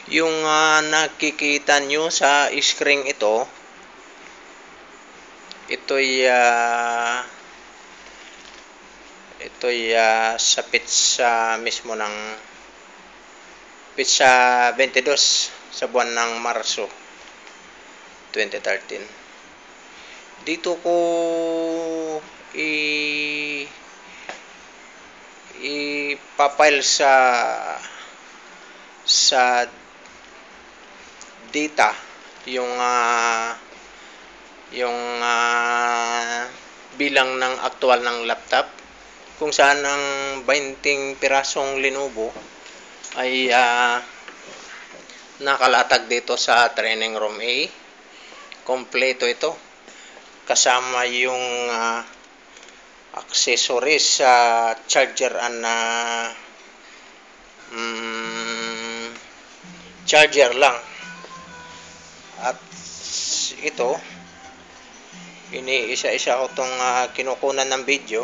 Yung nakikita nyo sa screen ito'y sa pizza mismo ng pizza 22 sa buwan ng Marso 2013. Dito ko ipapile sa data yung bilang ng aktual ng laptop, kung saan ang 20 pirasong Lenovo ay nakalatag dito sa training room A. Kompleto ito, kasama yung accessories sa charger and charger lang. At ito, iniisa-isa ko itong kinukunan ng video.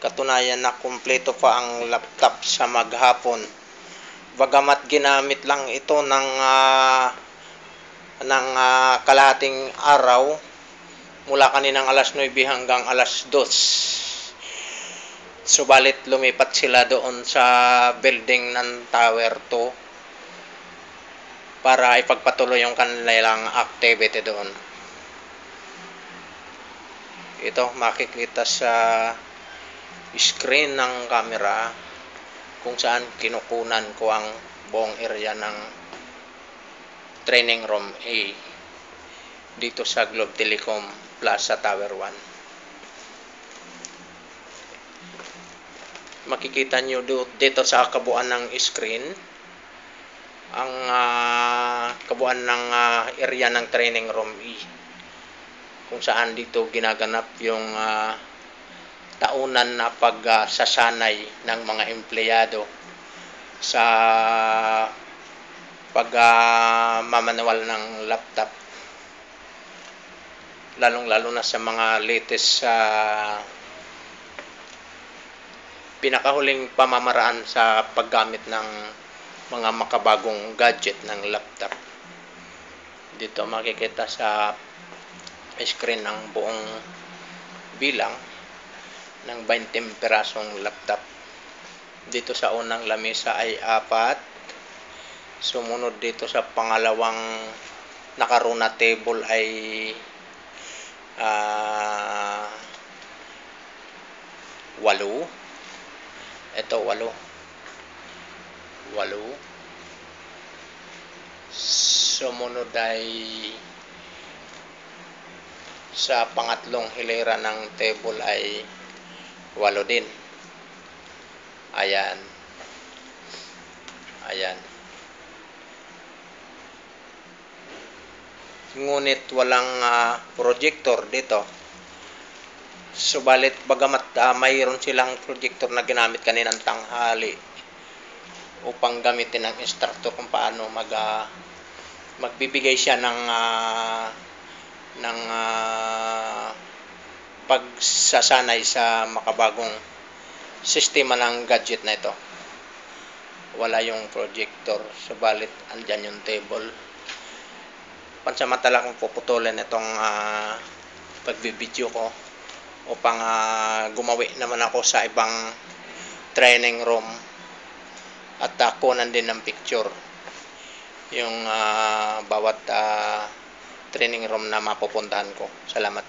Katunayan na kumpleto pa ang laptop sa maghapon. Bagamat ginamit lang ito ng kalahating araw, mula kaninang alas 9 hanggang alas 2. Subalit lumipat sila doon sa building ng Tower 2 para ipagpatuloy yung kanilang activity doon. Ito makikita sa screen ng camera kung saan kinukunan ko ang buong area ng training room A dito sa Globe Telecom Plaza Tower 1. Makikita nyo dito sa kabuuan ng screen ang kabuuan ng area ng training room E, kung saan dito ginaganap yung taunan na pagsasanay ng mga empleyado sa pagmamanual ng laptop, lalong-lalo na sa mga latest pinakahuling pamamaraan sa paggamit ng mga makabagong gadget ng laptop. Dito makikita sa screen ang buong bilang ng 20 pirasong laptop. Dito sa unang lamesa ay 4. Sumunod dito sa pangalawang nakaruna table ay 8. Ito 8. Sumunod ay sa pangatlong hilera ng table ay 8 din. Ayan. Ngunit walang projector dito. Subalit bagamat mayroon silang projector na ginamit kaninang tanghali upang gamitin ng instructor kung paano magbibigay siya ng pagsasanay sa makabagong sistema ng gadget na ito. Wala yung projector, subalit andyan yung table. Pansamantala kong puputulin itong pagbibideo ko upang gumawi naman ako sa ibang training room at kunan din ng picture yung bawat training room na mapupuntahan ko. Salamat.